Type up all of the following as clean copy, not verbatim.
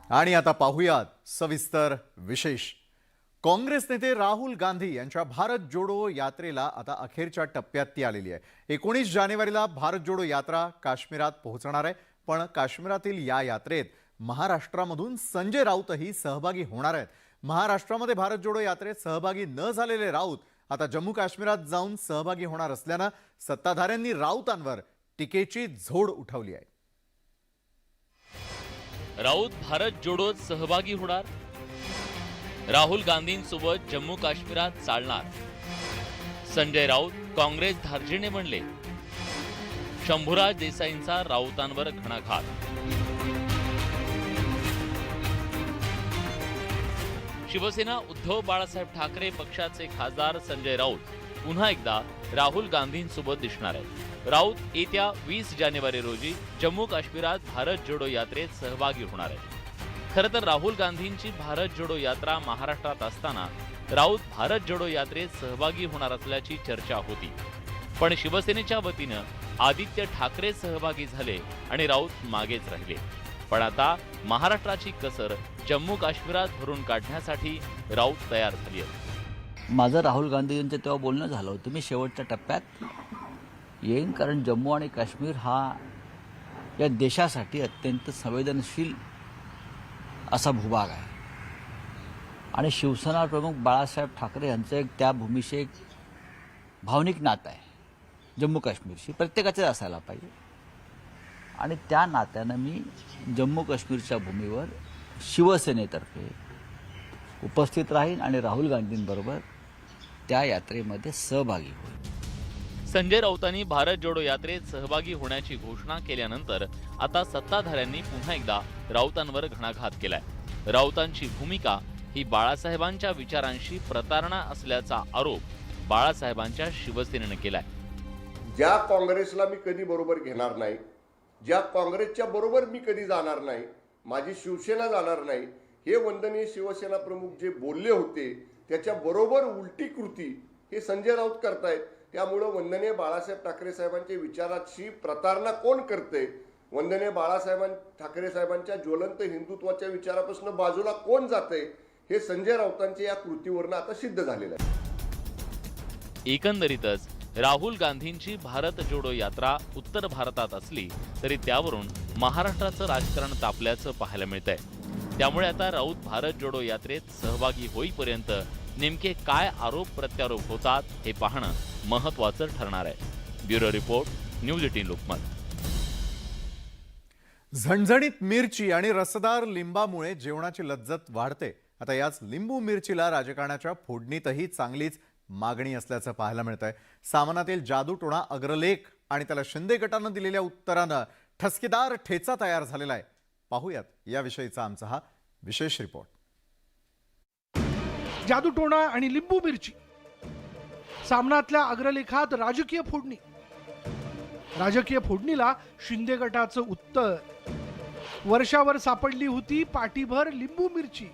आणि आता पाहूयात सविस्तर विशेष। काँग्रेस नेते राहुल गांधी यांच्या भारत जोडो यात्रेला आता अखेरच्या टप्प्यात ती आलेली आहे। 19 जानेवारीला भारत जोडो यात्रा काश्मीरात पोहोचणार आहे, पण काश्मीरातील या यात्रेत महाराष्ट्रामधून संजय राऊतही सहभागी होणार आहेत। महाराष्ट्रामध्ये भारत जोडो यात्रेत सहभागी न झालेले राऊत आता जम्मू काश्मीरात जाऊन सहभागी होणार असल्याने सत्ताधाऱ्यांनी राऊतांवर टीकेची झोड उठवली आहे। राऊत भारत जोडोत सहभागी होणार, राहुल गांधींसोबत जम्मू काश्मीरात चालणार, संजय राऊत काँग्रेस धार्जिणे बनले, शंभूराज देसाईंचा राऊतांवर घणाघात। शिवसेना उद्धव बाळासाहेब ठाकरे पक्षाचे खासदार संजय राऊत पुन्हा एकदा राहुल गांधींसोबत दिसणार आहेत। राऊत येत्या 20 जानेवारी रोजी जम्मू काश्मीरात भारत जोडो यात्रेत सहभागी होणार आहेत। खरं तर राहुल गांधींची भारत जोडो यात्रा महाराष्ट्रात असताना राऊत भारत जोडो यात्रेत सहभागी होणार असल्याची चर्चा होती, पण शिवसेनेच्या वतीनं आदित्य ठाकरे सहभागी झाले आणि राऊत मागेच राहिले। पण आता महाराष्ट्राची कसर जम्मू काश्मीरात भरून काढण्यासाठी राऊत तयार झाली आहे। माझं राहुल गांधी यांचं तेव्हा बोलणं झालं होतं, मी शेवटच्या टप्प्यात येईन, कारण जम्मू आणि काश्मीर हा या देशासाठी अत्यंत संवेदनशील असा भूभाग आहे आणि शिवसेना प्रमुख बाळासाहेब ठाकरे यांचं एक त्या भूमीशी एक भावनिक नातं आहे जम्मू काश्मीरशी, प्रत्येकाचंच असायला पाहिजे। आणि त्या नात्यानं मी जम्मू काश्मीरच्या भूमीवर शिवसेनेतर्फे उपस्थित राहीन आणि राहुल गांधींबरोबर त्या यात्रेमध्ये सहभागी होईल। संजय राऊतांनी भारत जोडो यात्रेत सहभागी होण्याची घोषणा केल्यानंतर आता सत्ताधाऱ्यांनी पुन्हा एकदा राऊतांवर घणाघात केलाय। राऊतांची भूमिका ही बाळासाहेबांच्या विचारांशी प्रतारणा असल्याचा आरोप बाळासाहेबांच्या शिवसेनेने केलाय। ज्या काँग्रेसला मी कधी बरोबर घेणार नाही, ज्या काँग्रेसच्या बरोबर मी कधी जाणार नाही, माझी शिवसेना जाणार नाही, हे वंदनीय शिवसेना प्रमुख जे बोलले होते त्याच्या बरोबर उलटी कृती हे संजय राऊत करतायत। त्यामुळे वंदनीय बाळासाहेब ठाकरे साहेबांच्या विचाराची प्रतारणा कोण करते, वंदनीय बाळासाहेब ठाकरे साहेबांच्या ज्वलंत हिंदुत्वाच्या विचारापासून बाजूला कोण जाते हे संजय राऊतांच्या या कृतीवरून आता सिद्ध झालेलं आहे। एकंदरीतच राहुल गांधींची भारत जोडो यात्रा उत्तर भारतात असली तरी त्यावरून महाराष्ट्राचं राजकारण तापल्याचं पाहायला मिळतंय। त्यामुळे आता राऊत भारत जोडो यात्रेत सहभागी होईपर्यंत नेमके काय आरोप प्रत्यारोप होतात हे पाहणं महत्त्वाचं ठरणार आहे। Bureau report, news 18 Lokmat. झणझणीत मिरची आणि रसदार लिंबामुळे जेवणाची लज्जत वाढते। आता याच लिंबू मिरचीला राजकारणाच्या फोडणीतही चांगलीच मागणी असल्याचं पाहायला मिळतंय। सामनातील जादूटोणा अग्रलेख आणि त्याला शिंदे गटानं दिलेल्या उत्तरानं ठसकेदार ठेचा तयार झालेला आहे। पाहूयात याविषयीचा आमचा हा विशेष रिपोर्ट। जादूटोणा आणि लिंबू मिरची, सामनातल्या अग्रलेखात राजकीय फोडणी। राजकीय फोडणीला शिंदे गटाचं उत्तर, वर्षावर सापडली होती पाटीभर लिंबू मिरची।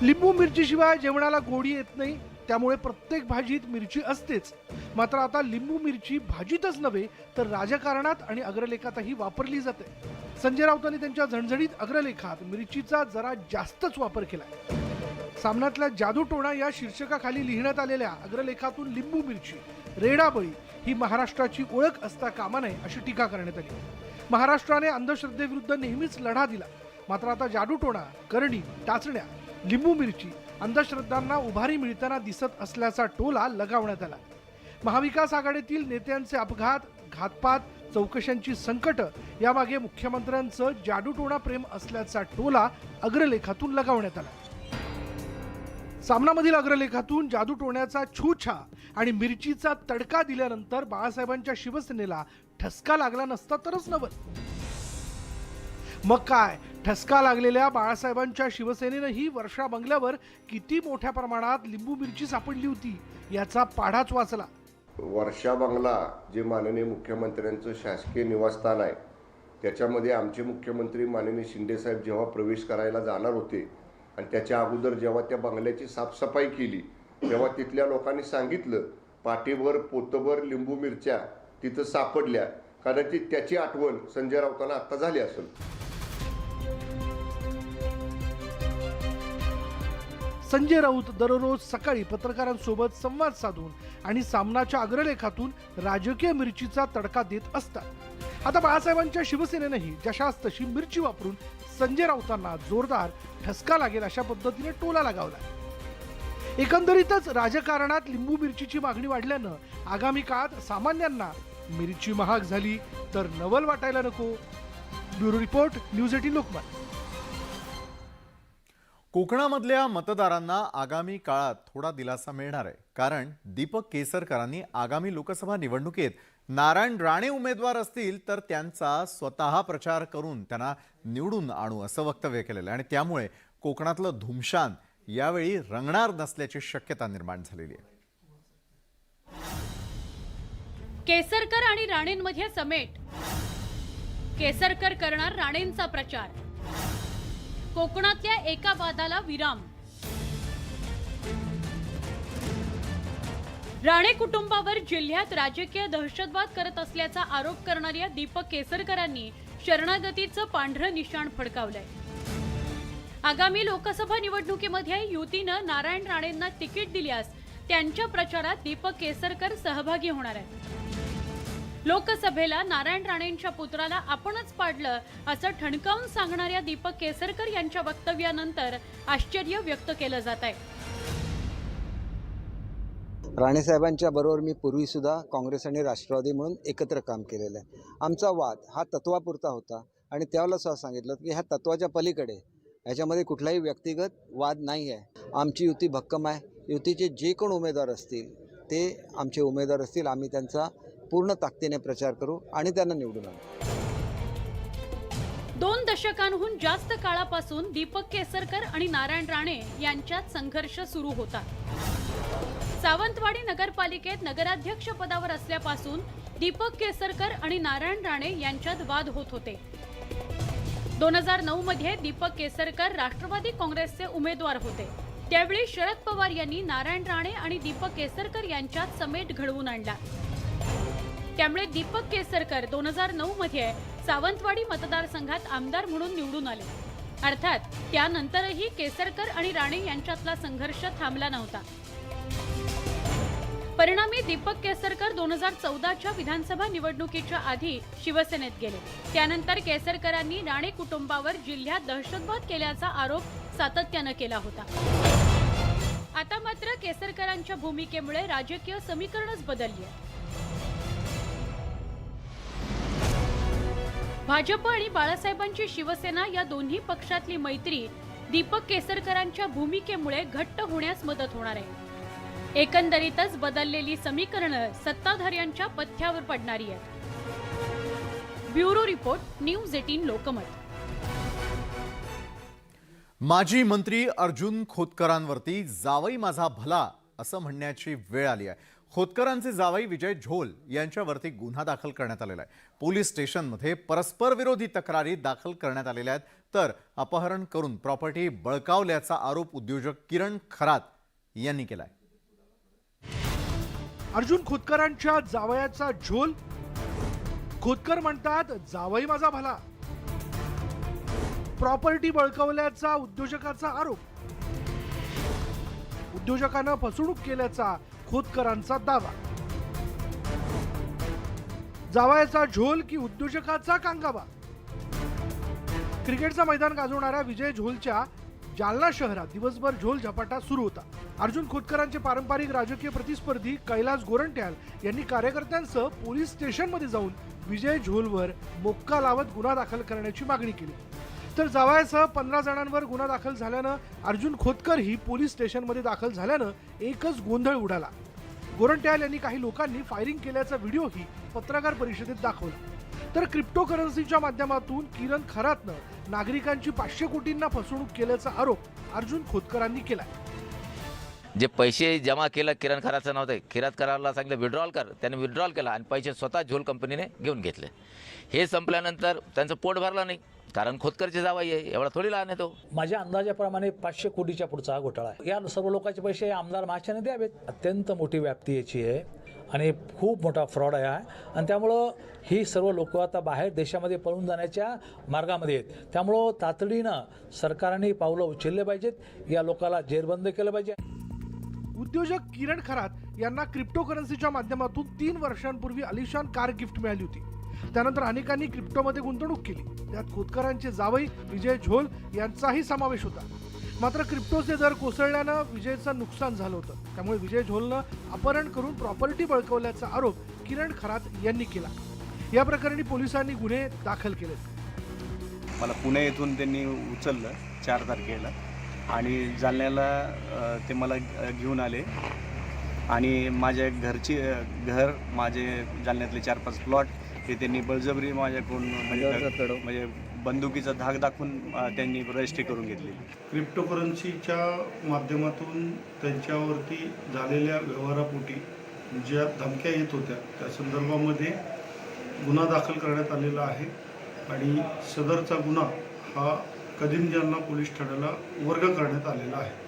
लिंबू मिरची शिवाय जेवणाला गोडी येत नाही, त्यामुळे प्रत्येक भाजीत मिरची असतेच। मात्र आता लिंबू मिरची भाजीतच नव्हे तर राजकारणात आणि अग्रलेखातही वापरली जाते। संजय राऊतांनी त्यांच्या झणझणीत अग्रलेखात मिरचीचा जरा जास्तच वापर केलाय। सामनातल्या जादूटोणा या शीर्षकाखाली लिहिण्यात आलेल्या अग्रलेखातून लिंबू मिरची, रेडाबळी ही महाराष्ट्राची ओळख असता कामा नये अशी टीका करण्यात आली। महाराष्ट्राने अंधश्रद्धेविरुद्ध नेहमीच लढा दिला, मात्र आता जादूटोणा, करणी, टाचण्या, लिंबू मिरची अंधश्रद्धांना उभारी मिळताना दिसत असल्याचा टोला लगावण्यात आला। महाविकास आघाडीतील नेत्यांचे अपघात, घातपात, चौकशांची संकट यामागे मुख्यमंत्र्यांचं जादूटोणा प्रेम असल्याचा टोला अग्रलेखातून लगावण्यात आला। सामनामधील अग्रलेखातून जादूटोण्याचा छूछा आणि मिरचीचा तडका दिल्यानंतर बाळासाहेबांच्या शिवसेनेला ठसका लागला नसता तरच नवल। मग काय, ठसका लागलेल्या बाळासाहेबांच्या शिवसेनेनंही वर्षा बंगल्यावर किती मोठ्या प्रमाणात लिंबू मिरची सापडली होती याचा पाढाच वाचला। वर्षा बंगला जे माननीय मुख्यमंत्र्यांचं शासकीय निवासस्थान आहे, त्याच्यामध्ये आमचे मुख्यमंत्री माननीय शिंदे साहेब जेव्हा प्रवेश करायला जाणार होते आणि त्याच्या अगोदर जेव्हा त्या बंगल्याची साफसफाई केली तेव्हा तिथल्या लोकांनी सांगितलं पाटीभर पोतभर लिंबू मिरच्या तिथं सापडल्या. कदाचित त्याची आठवण संजय राऊतांना आत्ता झाली असेल. संजय राऊत दररोज सकाळी पत्रकारांसोबत संवाद साधून आणि सामनाच्या अग्रलेखातून राजकीय मिरचीचा तडका देत असतात. आता बाळासाहेबांच्या शिवसेनेनंही जशास तशी मिरची वापरून संजय राऊतांना जोरदार ठसका लागेल अशा पद्धतीने टोला लगावला. एकंदरीतच राजकारणात लिंबू मिरचीची मागणी वाढल्यानं आगामी काळात सामान्यांना मिरची महाग झाली तर नवल वाटायला नको. Bureau report, news 18 Lokmat. कोकणामधल्या मतदारांना आगामी काळात थोडा दिलासा मिळणार आहे, कारण दीपक केसरकरांनी आगामी लोकसभा निवडणुकीत नारायण राणे उमेदवार असतील तर त्यांचा स्वतः प्रचार करून त्यांना निवडून आणू असं वक्तव्य केलेलं आहे. आणि त्यामुळे कोकणातलं धुमशान यावेळी रंगणार नसल्याची शक्यता निर्माण झालेली आहे. केसरकर आणि राणेंमध्ये समेट. केसरकर करणार राणेंचा प्रचार. कोकणातल्या एका वादाला विराम. राणे कुटुंबावर जिल्ह्यात राजकीय दहशतवाद करत असल्याचा आरोप करणाऱ्या दीपक केसरकरांनी शरणागतीचं पांढरं निशाण फडकावलंय. आगामी लोकसभा निवडणुकीमध्ये युतीनं नारायण राणेंना तिकीट दिल्यास त्यांच्या प्रचारात दीपक केसरकर सहभागी होणार आहेत. लोकसभेला नारायण राणेंच्या पुत्राला आपणच पाडलं असं ठणकावून सांगणाऱ्या दीपक केसरकर यांच्या वक्तव्यानंतर आश्चर्य व्यक्त केलं जात आहे. राणेसाहेबांच्या बरोबर मी पूर्वीसुद्धा काँग्रेस आणि राष्ट्रवादी म्हणून एकत्र काम केलेलं आहे. आमचा वाद हा तत्वापुरता होता आणि त्यावेळेला सुद्धा सांगितलं की ह्या तत्वाच्या पलीकडे याच्यामध्ये कुठलाही व्यक्तिगत वाद नाही आहे. आमची युती भक्कम आहे. युतीचे जे कोण उमेदवार असतील ते आमचे उमेदवार असतील. आम्ही त्यांचा पूर्ण ताकदीने प्रचार करू आणि त्यांना निवडून आणू. 2 दशकांहून जास्त काळापासून दीपक केसरकर आणि नारायण राणे यांच्यात संघर्ष सुरू होता. सावंतवाडी नगरपालिकेत नगराध्यक्ष पदावर असल्यापासून दीपक केसरकर आणि नारायण राणे यांच्यात वाद होत होते. 2009 मध्ये दीपक केसरकर राष्ट्रवादी काँग्रेसचे उमेदवार होते. त्यावेळी शरद पवार यांनी नारायण राणे आणि दीपक केसरकर यांच्यात समेट घडवून आणला. त्यामुळे दीपक केसरकर 2009 मध्ये सावंतवाडी मतदारसंघात आमदार म्हणून निवडून आले. अर्थात त्यानंतरही केसरकर आणि राणे यांच्यातला संघर्ष थांबला नव्हता. परिणामी दीपक केसरकर 2014च्या विधानसभा निवडणुकीच्या आधी शिवसेनेत गेले. त्यानंतर केसरकरांनी राणे कुटुंबावर जिल्ह्यात दहशतवाद केल्याचा आरोप सातत्यानं केला होता. आता मात्र केसरकरांच्या भूमिकेमुळे राजकीय समीकरणच बदलली आहे. भाजप आणि बाळासाहेबांची शिवसेना या दोन्ही पक्षातली मैत्री दीपक केसरकरांच्या भूमिकेमुळे घट्ट होण्यास मदत होणार आहे. एकंदरीतच बदललेली समीकरणं सत्ताधाऱ्यांच्या पथ्यावर पडणारी आहेत. Bureau report, news 18 Lokmat. माजी मंत्री अर्जुन खोतकरांवरती जावई माझा भला असं म्हणण्याची वेळ आली आहे. खोतकरांचे जावई विजय झोल यांच्यावरती गुन्हा दाखल करण्यात आलेला आहे. पोलीस स्टेशनमध्ये परस्पर विरोधी तक्रारी दाखल करण्यात आलेल्या आहेत. तर अपहरण करून प्रॉपर्टी बळकावल्याचा आरोप उद्योजक किरण खरात यांनी केलाय. अर्जुन खोतकरांच्या जावयाचा झोल. खोतकर म्हणतात जावई माझा भला. प्रॉपर्टी बळकावल्याचा उद्योजकाचा आरोप. उद्योजकानं फसवणूक केल्याचा खोतकरांचा दावा. जावयाचा झोल की उद्योजकाचा कांगावा. क्रिकेटचं मैदान गाजवणाऱ्या विजय झोलच्या जालना शहरात दिवसभर झोल झपाटा सुरू होता. अर्जुन खोतकरांचे पारंपरिक राजकीय प्रतिस्पर्धी कैलास गोरंट्याल यांनी कार्यकर्त्यांसह पोलीस स्टेशनमध्ये जाऊन विजय झोलवर मोक्का लावत गुन्हा दाखल करण्याची मागणी केली. तर जावयासह 15 जणांवर गुन्हा दाखल झाल्यानं अर्जुन खोतकर ही पोलीस स्टेशनमध्ये दाखल झाल्यानं एकच गोंधळ उडाला. गोरंट्याल यांनी काही लोकांनी फायरिंग केल्याचा व्हिडिओही पत्रकार परिषदेत दाखवला. तर क्रिप्टोकरन्सीच्या माध्यमातून किरण खरातनं नागरिकांची 500 कोटींना फसवणूक केल्याचा आरोप अर्जुन खोतकरांनी केला. जे पैसे जमा केलं किरण खराचं नव्हतं. खरातकराला सांगितलं विड्रॉल कर, त्याने विड्रॉल केला आणि पैसे स्वतः झोल कंपनीने घेऊन घेतले. हे संपल्यानंतर त्यांचं पोट भरलं नाही, कारण खोतकरचे जावई आहे, एवढा थोडी लहान आहे तो. माझ्या अंदाजाप्रमाणे 500 कोटीच्या पुढचा हा घोटाळा आहे. या सर्व लोकांचे पैसे आमदार महाशयाने द्यावेत. अत्यंत मोठी व्याप्ती याची आहे. आणि खूप मोठा फ्रॉड आहे आणि त्यामुळं ही सर्व लोक आता बाहेर देशामध्ये पळून जाण्याच्या मार्गामध्ये आहेत. त्यामुळं तातडीनं सरकारने पावलं उचलले पाहिजेत, या लोकाला जेरबंद केलं पाहिजे. उद्योजक किरण खरात यांना क्रिप्टोकरन्सीच्या माध्यमातून 3 वर्षांपूर्वी आलिशान कार गिफ्ट मिळाली होती. त्यानंतर अनेकांनी क्रिप्टोमध्ये गुंतवणूक केली. त्यात खोतकरांचे जावई विजय झोल यांचाही समावेश होता. मात्र क्रिप्टोचे दर कोसळल्यानं विजयचं नुकसान झालं होतं. त्यामुळे विजय झोलनं अपहरण करून प्रॉपर्टी बळकावल्याचा आरोप किरण खरात यांनी केला. या प्रकरणी पोलिसांनी गुन्हे दाखल केले. मला पुणे येथून त्यांनी उचललं 4 तारखेला आणि जालन्याला ते मला घेऊन आले आणि माझ्या घर माझे जालन्यातले 4-5 प्लॉट हे त्यांनी बळजबरी माझ्याकडून म्हणजे बंदुकीचा धाक दाखवून त्यांनी रजिस्ट्री करून घेतली. क्रिप्टोकरन्सीच्या माध्यमातून त्यांच्यावरती झालेल्या व्यवहारापोटी ज्या धमक्या येत होत्या त्या संदर्भामध्ये गुन्हा दाखल करण्यात आलेला आहे आणि सदरचा गुन्हा हा कदीम जालना पोलीस ठाण्याला वर्ग करण्यात आलेला आहे.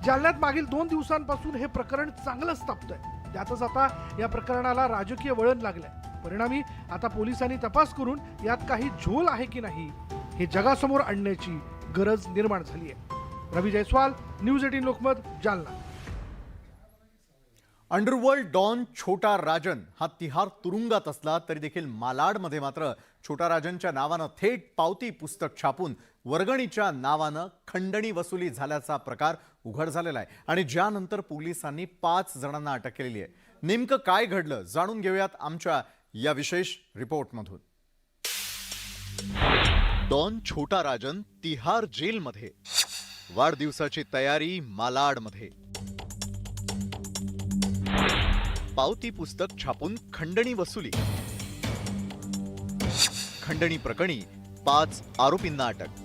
जालन्यात मागील 2 दिवसांपासून हे प्रकरण चांगलंच तापतंय. त्यातच आता या प्रकरणाला राजकीय वळण लागलंय. परिणामी आता पोलिसांनी तपास करून यात काही झोल आहे की नाही हे जगासमोर आणण्याची गरज निर्माण झाली आहे. Ravi Jaiswal, news 18 Lokmat, Jalna. Underworld don Chhota Rajan हा तिहार तुरुंगात असला तरी देखील मालाडमध्ये मात्र छोटा राजनच्या नावानं थेट पावती पुस्तक छापून वर्गणीच्या नावानं खंडणी वसुली झाल्याचा प्रकार उघड झालेला आहे आणि ज्यानंतर पोलिसांनी 5 जणांना अटक केलेली आहे. नेमकं काय घडलं जाणून घेऊयात आमच्या या विशेष रिपोर्टमधून. डॉन छोटा राजन तिहार जेलमध्ये, वाढदिवसाची तयारी मालाडमध्ये, पावती पुस्तक छापून खंडणी वसुली, खंडणी प्रकरणी 5 आरोपींना अटक.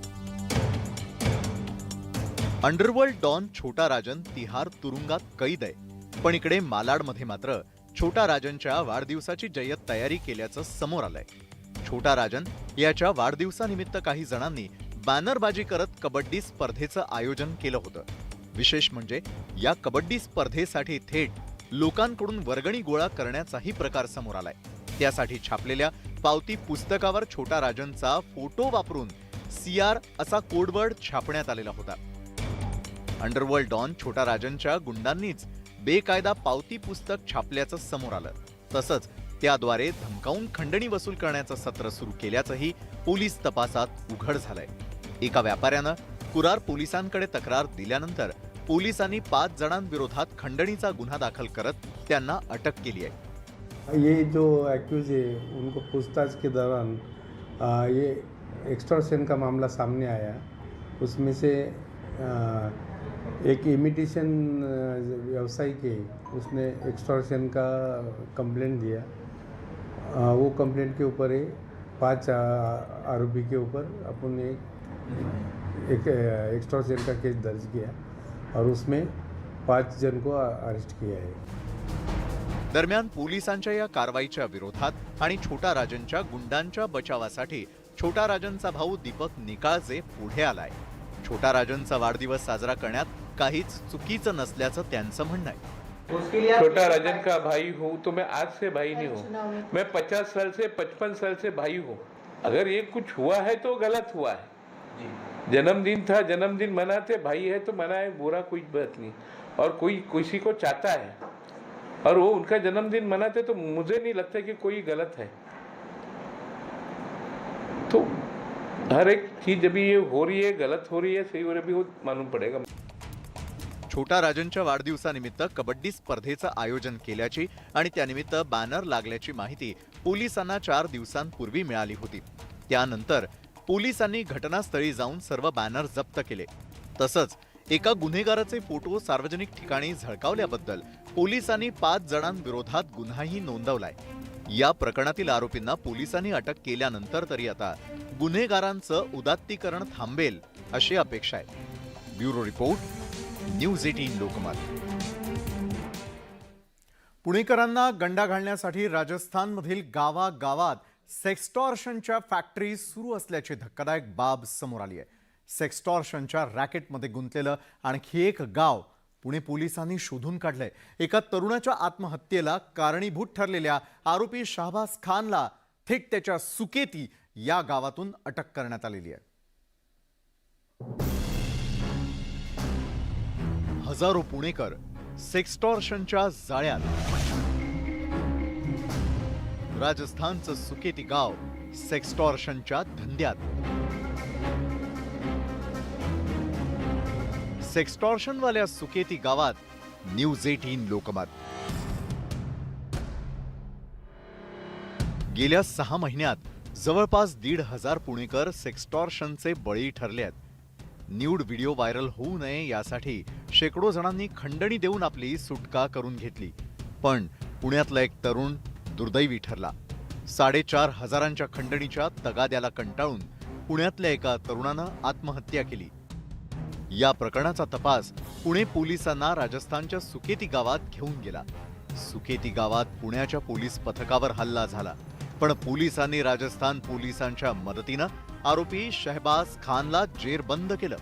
अंडरवर्ल्ड डॉन छोटा राजन तिहार तुरुंगात कैद आहे, पण इकडे मालाडमध्ये मात्र छोटा राजनच्या वाढदिवसाची जय्यत तयारी केल्याचं समोर आलंय. छोटा राजन याच्या वाढदिवसानिमित्त काही जणांनी बॅनरबाजी करत कबड्डी स्पर्धेचं आयोजन केलं होतं. विशेष म्हणजे या कबड्डी स्पर्धेसाठी थेट लोकांकडून वर्गणी गोळा करण्याचाही प्रकार समोर आलाय. त्यासाठी छापलेल्या पावती पुस्तकावर छोटा राजनचा फोटो वापरून CR असा कोडवर्ड छापण्यात आलेला होता. अंडरवर्ल्ड डॉन छोटा राजनच्या गुंडांनीच बेकायदा पावती पुस्तक छापल्याचं समोर आलं. तसंच त्याद्वारे धमकावून खंडणी वसूल करण्याचं सत्र सुरू केल्याचंही पोलीस तपासात उघड झालंय. एका व्यापाऱ्यानं कुरार पोलिसांकडे तक्रार दिल्यानंतर पोलिसांनी 5 जणांविरोधात खंडणीचा गुन्हा दाखल करत त्यांना अटक केली आहे. ये जो एक्यूज है उनको पूछताछ के दौरान ये एक्सटॉर्शन का मामला सामने आया. उसमें से एक इमिटेशन व्यवसायिक है, उसने एक्सटॉर्शन का कंप्लेंट दिया. वो कंप्लेंट के ऊपर है 5 आरोपी के ऊपर अपन एक एक्सटॉर्शन का केस दर्ज किया और उसमें 5 जन को अरेस्ट किया है. दरम्यान पोलिसांच्या या कारवाईच्या विरोधात आणि छोटा राजनच्या गुंडांच्या बचावासाठी छोटा राजनचा भाऊ दीपक निकाळजे पुढे आलाय. छोटा राजनचा वाढदिवस साजरा करण्यात काहीच चुकीचं नसल्याचं त्यांचं म्हणणं आहे. छोटा राजन का भाई हूँ तो मैं आज से भाई नहीं हूँ, मैं 50 साल से 55 साल से भाई हूँ. अगर ये कुछ हुआ है तो गलत हुआ है. जन्मदिन था, जन्मदिन मनाते, भाई है तो मनाए, बुरा कोई बात नहीं. और कोई किसी को चाहता है और वो उनका जन्मदिन मनाते तो मुझे नहीं लगता कि कोई गलत है. तो हर एक चीज जब ये हो रही है, गलत हो रही है, सही हो रही है, वो मालूम पड़ेगा. छोटा राजनच्या वाढदिवसानिमित्त कबड्डी स्पर्धेचं आयोजन केल्याची आणि त्यानिमित्त बॅनर लागल्याची माहिती पोलिसांना 4 दिवसांपूर्वी मिळाली होती. त्यानंतर पोलिसांनी घटनास्थळी जाऊन सर्व बॅनर जप्त केले. तसंच एका गुन्हेगाराचे फोटो सार्वजनिक ठिकाणी झळकावल्याबद्दल पोलिसांनी 5 जणांविरोधात गुन्हाही नोंदवलाय. या प्रकरणातील आरोपींना पोलिसांनी अटक केल्यानंतर तरी आता गुन्हेगारांचं उदात्तीकरण थांबेल अशी अपेक्षा आहे. Bureau report, news 18 Lokmat. पुणेकरांना गंडा घालण्यासाठी राजस्थानमधील गावागावात सेक्सटॉर्शनच्या फॅक्टरी सुरू असल्याची धक्कादायक बाब समोर आली आहे. सेक्स्टॉर्शनच्या रॅकेटमध्ये गुंतलेलं आणखी एक गाव पुणे पोलिसांनी शोधून काढलंय. एका तरुणाच्या आत्महत्येला कारणीभूत ठरलेल्या आरोपी शाहबाज खानला थेट त्याच्या सुकेती या गावातून अटक करण्यात आलेली आहे. हजारो पुणेकर सेक्स्टॉर्शनच्या जाळ्यात. राजस्थानचं सुकेती गाव सेक्स्टॉर्शनच्या धंद्यात. सेक्स्टॉर्शनवाल्या सुकेती गावात न्यूज 18 लोकमत. गेल्या 6 महिन्यात जवळपास 1,500 पुणेकर सेक्स्टॉर्शनचे बळी ठरले आहेत. न्यूड व्हिडिओ व्हायरल होऊ नये यासाठी शेकडो जणांनी खंडणी देऊन आपली सुटका करून घेतली. पण पुण्यातला एक तरुण दुर्दैवी ठरला. 4,500 खंडणीच्या तगाद्याला कंटाळून पुण्यातल्या एका तरुणानं आत्महत्या केली. या प्रकरणाचा तपास पुणे पोलिसांना राजस्थानच्या सुकेती गावात घेऊन गेला. सुकेती गावात पुण्याच्या पोलीस पथकावर हल्ला झाला, पण पोलिसांनी राजस्थान पोलिसांच्या मदतीनं आरोपी शहबाज खानला जेरबंद केलं.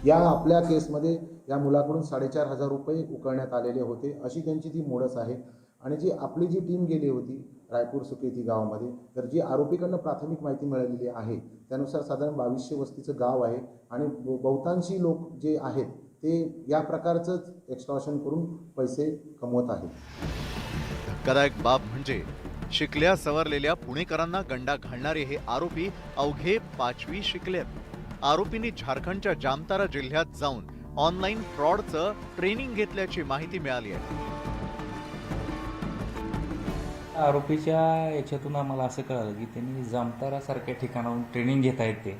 या आपल्या केसमध्ये या मुलाकडून 4,500 रुपये उकळण्यात आलेले होते, अशी त्यांची ती मोडस आहे. आणि जी आपली जी टीम गेली होती रायपूर सुकेती गावामध्ये, तर जी आरोपीकडनं प्राथमिक माहिती मिळालेली आहे त्यानुसार साधारण 2200 वस्तीचं गाव आहे आणि बहुतांशी लोक जे आहेत ते या प्रकारचंच एक्स्टॉर्शन करून पैसे कमवत आहेत. धक्कादायक बाब म्हणजे शिकल्या सवरलेल्या पुणेकरांना गंडा घालणारे हे आरोपी अवघे 5वी शिकलेत. आरोपींनी झारखंडच्या जामतारा जिल्ह्यात जाऊन ऑनलाईन फ्रॉडचं ट्रेनिंग घेतल्याची माहिती मिळाली आहे. आरोपीच्या याच्यातून आम्हाला असं कळलं की त्यांनी जामतारासारख्या ठिकाणाहून ट्रेनिंग घेत आहेत. ते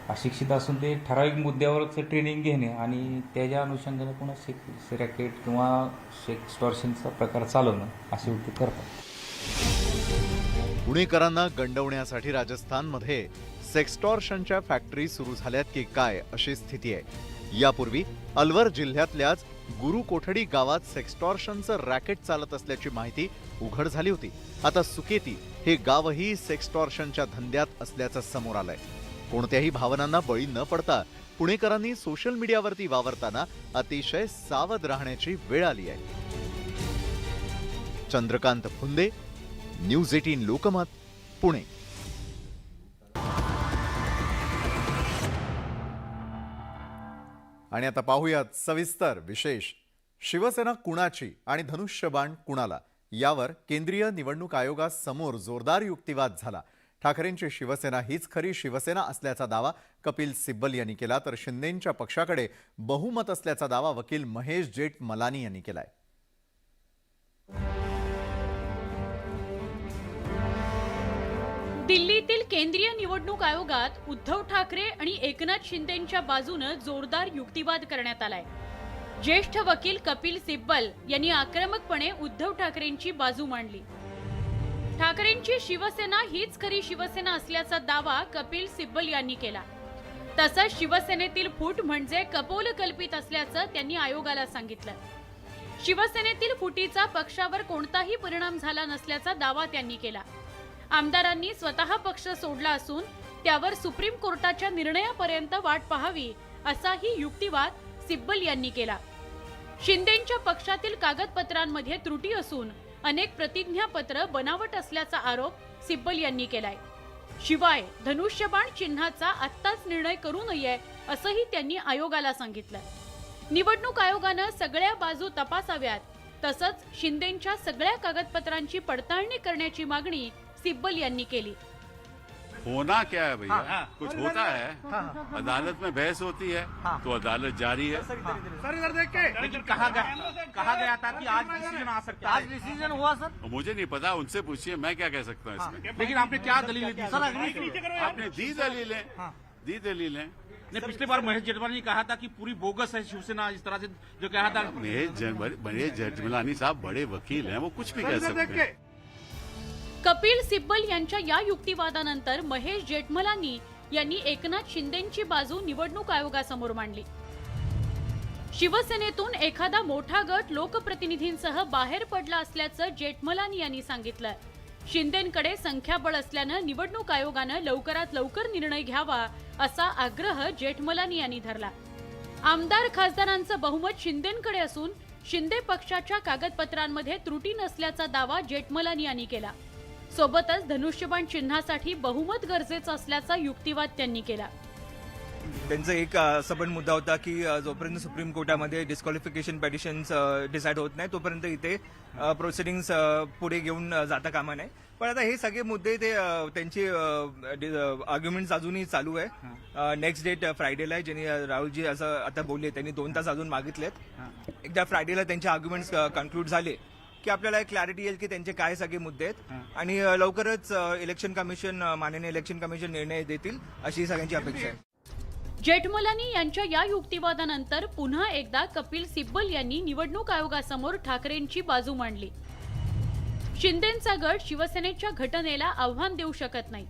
अशिक्षित असून ते ठराविक मुद्द्यावरच ट्रेनिंग घेणे आणि त्याच्या अनुषंगाने पुन्हा सेक्स रॅकेट किंवा सेक्स्टॉर्शनचा प्रकार चालवणं असे ते करतात. पुणेकरांना गंडवण्यासाठी राजस्थानमध्ये सेक्स्टॉर्शनच्या फॅक्टरी सुरू झाल्यात की काय अशी स्थिती आहे. यापूर्वी अलवर जिल्ह्यातल्याच गुरु कोठडी गावात सेक्स्टॉर्शनचं रॅकेट चालत असल्याची माहिती उघड झाली होती. आता सुकेती हे गावही सेक्स्टॉर्शनच्या धंद्यात असल्याचं समोर आलंय. कोणत्याही भावनांना बळी न पडता पुणेकरांनी सोशल मीडियावरती वावरताना अतिशय सावध राहण्याची वेळ आली आहे. चंद्रकांत फुंदे, न्यूज 18 लोकमत, पुणे. आणि आता पाहूयात सविस्तर विशेष. शिवसेना कुणाची आणि धनुष्यबाण कुणाला यावर केंद्रीय निवडणूक आयोगासमोर जोरदार युक्तिवाद झाला. ठाकरेंची शिवसेना हीच खरी शिवसेना असल्याचा दावा कपिल सिब्बल यांनी केला, तर शिंदेंच्या पक्षाकडे बहुमत असल्याचा दावा वकील महेश जेठमलानी यांनी केलाय. दिल्लीतील केंद्रीय निवडणूक आयोगात उद्धव ठाकरे आणि एकनाथ शिंदेंच्या बाजूने जोरदार युक्तिवाद करण्यात आलाय. ज्येष्ठ वकील कपिल सिब्बल यांनी आक्रमकपणे उद्धव ठाकरेंची बाजू मांडली. ठाकरेंची शिवसेना हीच खरी शिवसेना असल्याचा दावा कपिल सिब्बल यांनी केला. तसंच शिवसेनेतील फूट म्हणजे कपोलकल्पित असल्याचं त्यांनी आयोगाला सांगितलं. शिवसेनेतील फुटीचा पक्षावर कोणताही परिणाम झाला नसल्याचा दावा त्यांनी केला. आमदारांनी स्वतः पक्ष सोडला असून त्यावर सुप्रीम कोर्टाच्या निर्णयापर्यंत वाट पाहावी असाही युक्तिवाद सिब्बल यांनी केला. शिंदेंच्या पक्षातील कागदपत्रांमध्ये त्रुटी असून अनेक प्रतिज्ञापत्र बनावट असल्याचा आरोप सिब्बल यांनी केलाय. शिवाय धनुष्यबाण चिन्हाचा आत्ताच निर्णय करू नये असंही त्यांनी आयोगाला सांगितलं. निवडणूक आयोगानं सगळ्या बाजू तपासाव्यात, तसंच शिंदेंच्या सगळ्या कागदपत्रांची पडताळणी करण्याची मागणी सिब्बल यांनी केली. होना क्या है भैया, कुछ होता है, अदालत में बहस होती है, तो अदालत जारी है. लेकिन कहा गया था कि आज डिसीजन आ सकता है. आज डिसीजन हुआ सर? मुझे नहीं पता, उनसे पूछिए, मैं क्या कह सकता हूँ इसमें. लेकिन आपने क्या दलील दी सर? आपने दी दलीलें. नहीं, पिछली बार महेश जेठमलानी ने कहा था कि पूरी बोगस है शिवसेना, इस तरह से जो कहा था. महेश जेठमलानी साहब बड़े वकील हैं, वो कुछ भी कह सकते हैं. कपिल सिब्बल यांच्या या युक्तिवादानंतर महेश जेठमलानी यांनी एकनाथ शिंदेंची बाजू निवडणूक आयोगासमोर मांडली. शिवसेनेतून एखादा मोठा गट लोकप्रतिनिधींसह बाहेर पडला असल्याचं जेठमलानी यांनी सांगितलं. शिंदेंकडे संख्याबळ असल्यानं निवडणूक आयोगानं लवकरात लवकर निर्णय घ्यावा असा आग्रह जेठमलानी यांनी धरला. आमदार खासदारांचं बहुमत शिंदेंकडे असून शिंदे पक्षाच्या कागदपत्रांमध्ये त्रुटी नसल्याचा दावा जेठमलानी यांनी केला. सोबतच धनुष्यबाण चिन्हासाठी बहुमत गरजेचं असल्याचा युक्तिवाद त्यांनी केला. त्यांचा एक सबंध मुद्दा होता की जोपर्यंत सुप्रीम कोर्टामध्ये डिस्क्वालिफिकेशन पेटिशन्स डिसाईड होत नाही तोपर्यंत इथे प्रोसिडिंग्स पुढे घेऊन जाता कामा नाही. पण आता हे सगळे मुद्दे ते त्यांचे आर्ग्युमेंट्स अजूनही चालू आहे. नेक्स्ट डेट फ्रायडेला आहे, ज्यांनी राहुलजी असं आता बोलले, त्यांनी 2 तास अजून मागितलेत. एकदा फ्रायडेला त्यांचे आर्ग्युमेंट्स कन्क्लूड झाले की आपल्याला क्लॅरिटी येईल की त्यांचे काय सगळे मुद्दे आहेत आणि लवकरच इलेक्शन कमिशन, माननीय इलेक्शन कमिशन निर्णय देतील अशी सगळ्यांची अपेक्षा आहे. जेठमलानी यांच्या या युक्तिवादानंतर पुन्हा एकदा कपिल सिब्बल यांनी निवडणूक आयोगासमोर ठाकरेंची बाजू मांडली. शिंदेंचा गट शिवसेनेच्या घटनेला आव्हान देऊ शकत नाही.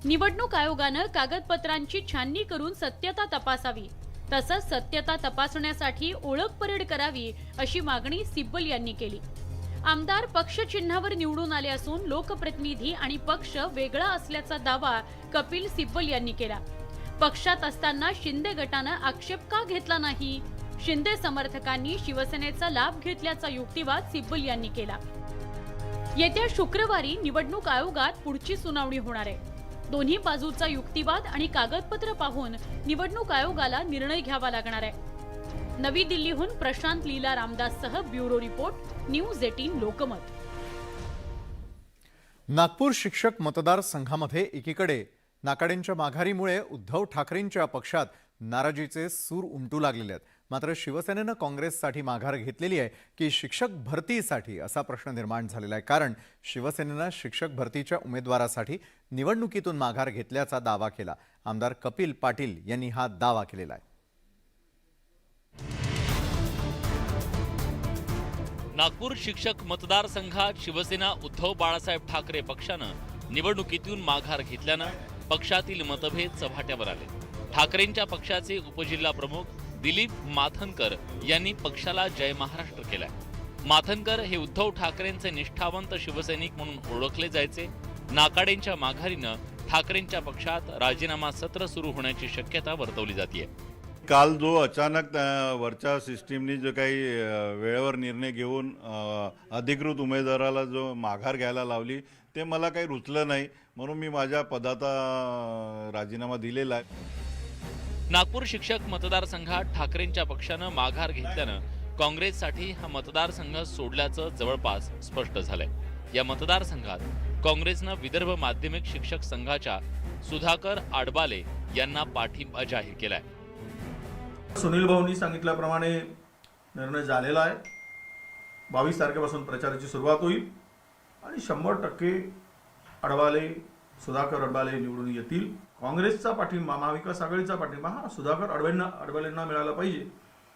निवडणूक आयोगानं कागदपत्रांची छाननी करून सत्यता तपासावी, तसंच सत्यता तपासण्यासाठी ओळख परेड करावी अशी मागणी सिब्बल यांनी केली. आमदार पक्ष चिन्हावर निवडून आले असून लोकप्रतिनिधी आणि पक्ष वेगळा असल्याचा दावा कपिल सिब्बल यांनी केला. पक्षात असताना शिंदे गटानं आक्षेप का घेतला नाही? शिंदे समर्थकांनी शिवसेनेचा लाभ घेतल्याचा युक्तिवाद सिब्बल यांनी केला. येत्या शुक्रवारी निवडणूक आयोगात पुढची सुनावणी होणार आहे. दोन्ही बाजूचा युक्तिवाद आणि कागदपत्र पाहून निवडणूक आयोगाला निर्णय घ्यावा लागणार आहे. नवी दिल्लीहून प्रशांत लीला रामदाससह bureau report, news 18 Lokmat. Nagpur शिक्षक मतदारसंघामध्ये एकीकडे नाकाडेंच्या माघारीमुळे उद्धव ठाकरेंच्या पक्षात नाराजीचे सूर उमटू लागलेले आहेत. मात्र शिवसेनेनं काँग्रेससाठी माघार घेतलेली आहे की शिक्षक भरतीसाठी असा प्रश्न निर्माण झालेला आहे. कारण शिवसेनेनं शिक्षक भरतीच्या उमेदवारासाठी निवडणुकीतून माघार घेतल्याचा दावा केला. आमदार कपिल पाटील यांनी हा दावा केलेला आहे. नागपूर शिक्षक मतदारसंघात शिवसेना उद्धव बाळासाहेब ठाकरे पक्षानं निवडणुकीतून माघार घेतल्यानं पक्षातील मतभेद चव्हाट्यावर आले. ठाकरेंच्या पक्षाचे उपजिल्हा प्रमुख दिलीप माथनकर यांनी पक्षाला जय महाराष्ट्र केलाय. माथनकर हे उद्धव ठाकरेंचे निष्ठावंत शिवसैनिक म्हणून ओळखले जायचे. नाकाडेंच्या माघारीनं ठाकरेंच्या पक्षात राजीनामा सत्र सुरू होण्याची शक्यता वर्तवली जाते. काल जो अचानक वरच्या सिस्टीमनी जो काही वेळेवर निर्णय घेऊन अधिकृत उमेदवाराला जो माघार घ्यायला लावली ते मला काही रुचलं नाही, म्हणून मी माझ्या पदाचा राजीनामा दिलेला आहे. नागपूर शिक्षक मतदारसंघात ठाकरेंच्या पक्षानं माघार घेतल्यानं काँग्रेससाठी हा मतदारसंघ सोडल्याचं जवळपास स्पष्ट झालंय. या मतदारसंघात काँग्रेसनं विदर्भ माध्यमिक शिक्षक संघाच्या सुधाकर आडबाले यांना पाठिंबा जाहीर केलाय. सुनील भाऊंनी सांगितल्याप्रमाणे निर्णय झालेला आहे. 22 तारखेपासून प्रचाराची सुरुवात होईल आणि 100% अडबाले, सुधाकर अडबाले निवडून येतील. काँग्रेसचा पाठिंबा, महाविकास आघाडीचा पाठिंबा हा सुधाकर अडबालेंना मिळाला पाहिजे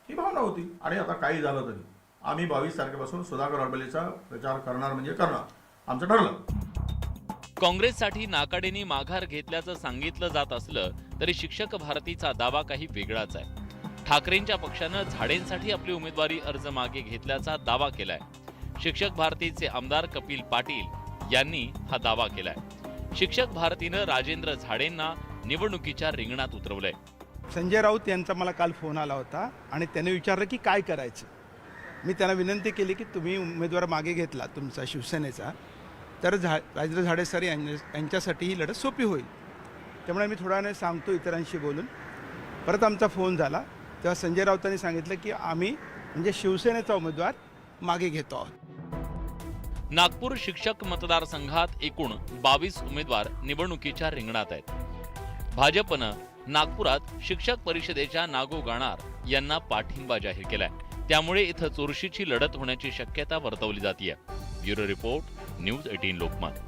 ही भावना होती. आणि आता काही झालं तरी आम्ही 22 तारखेपासून सुधाकर अडबालेचा प्रचार करणार म्हणजे करणार, आमचं ठरलं. काँग्रेससाठी नाकाडेंनी माघार घेतल्याचं सांगितलं जात असलं तरी शिक्षक भारतीचा दावा काही वेगळाच आहे. ठाकरेंच्या पक्षानं झाडेंसाठी आपली उमेदवारी अर्ज मागे घेतल्याचा दावा केलाय. शिक्षक भारतीचे आमदार कपिल पाटील यांनी हा दावा केलाय. शिक्षक भारतीनं राजेंद्र झाडेंना निवडणुकीच्या रिंगणात उतरवलंय. संजय राऊत यांचा मला काल फोन आला होता आणि त्याने विचारलं की काय करायचं. मी त्यांना विनंती केली की तुम्ही उमेदवार मागे घेतला तुमचा शिवसेनेचा तर राजेंद्र झाडे सर यांच्यासाठी ही लढत सोपी होईल. त्यामुळे मी थोड्या वेळाने सांगतो इतरांशी बोलून. परत आमचा फोन झाला तेव्हा संजय राऊतांनी सांगितलं की आम्ही म्हणजे शिवसेनेचा उमेदवार मागे घेतो आहोत. नागपूर शिक्षक मतदारसंघात एकूण 22 उमेदवार निवडणुकीच्या रिंगणात आहेत. भाजपनं नागपुरात शिक्षक परिषदेच्या नागो गाणार यांना पाठिंबा जाहीर केलाय. त्यामुळे इथं चुरशीची लढत होण्याची शक्यता वर्तवली जाते. Bureau report, news 18 Lokmat.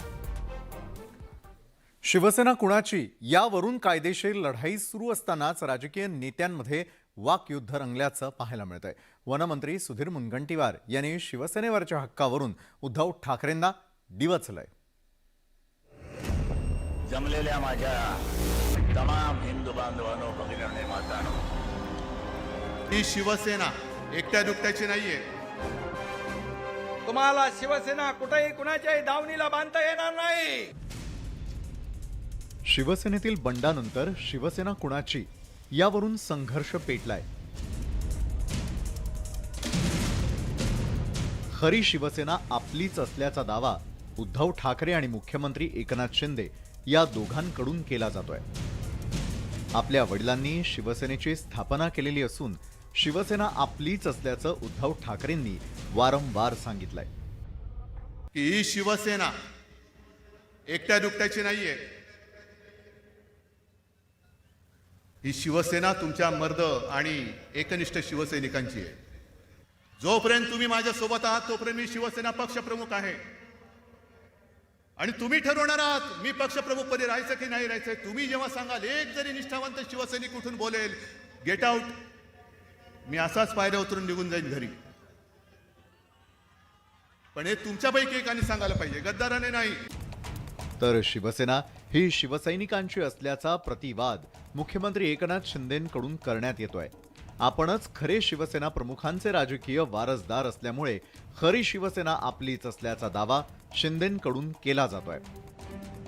Shiv Sena कुणाची यावरून कायदेशीर लढाई सुरू असतानाच राजकीय नेत्यांमध्ये वाकयुद्ध रंगल्याचं पाहायला मिळतंय. वनमंत्री सुधीर मुनगंटीवार यांनी शिवसेनेवरच्या हक्कावरून उद्धव ठाकरेंना डिवचलंय. जमलेल्या माझ्या तमाम हिंदू बांधवांनो, भगिनींनो, मातांनो, ही शिवसेना एकट्या दुकट्याची नाहीये. तुम्हाला शिवसेना कुठेही कुणाच्याही दावणीला बांधता येणार नाही. शिवसेनेतील बंडानंतर शिवसेना कुणाची यावरून संघर्ष पेटलाय. खरी शिवसेना आपलीच असल्याचा दावा उद्धव ठाकरे आणि मुख्यमंत्री एकनाथ शिंदे या दोघांकडून केला जातोय. आपल्या वडिलांनी शिवसेनेची स्थापना केलेली असून शिवसेना आपलीच असल्याचं उद्धव ठाकरेंनी वारंवार सांगितलंय. की ही शिवसेना एकट्या दुकट्याची नाहीये. ही शिवसेना तुमच्या मर्द आणि एकनिष्ठ शिवसैनिकांची आहे. जोपर्यंत तुम्ही माझ्या सोबत आहात तोपर्यंत मी शिवसेना पक्षप्रमुख आहे आणि तुम्ही ठरवणार आहात मी पक्षप्रमुख पदी राहायचं की नाही राहायचं. तुम्ही जेव्हा सांगाल एक जरी निष्ठावंत शिवसैनिक उठून बोलेल गेट आउट, मी असाच पायऱ्या उतरून निघून जाईन घरी. पण हे तुमच्यापैकी एकाने सांगायला पाहिजे, गद्दाराने नाही. तर शिवसेना ही शिवसैनिकांची असल्याचा प्रतिवाद मुख्यमंत्री एकनाथ शिंदेंकडून करण्यात येतोय. आपणच खरे शिवसेना प्रमुखांचे राजकीय वारसदार असल्यामुळे खरी शिवसेना आपलीच असल्याचा दावा शिंदेंकडून केला जातोय.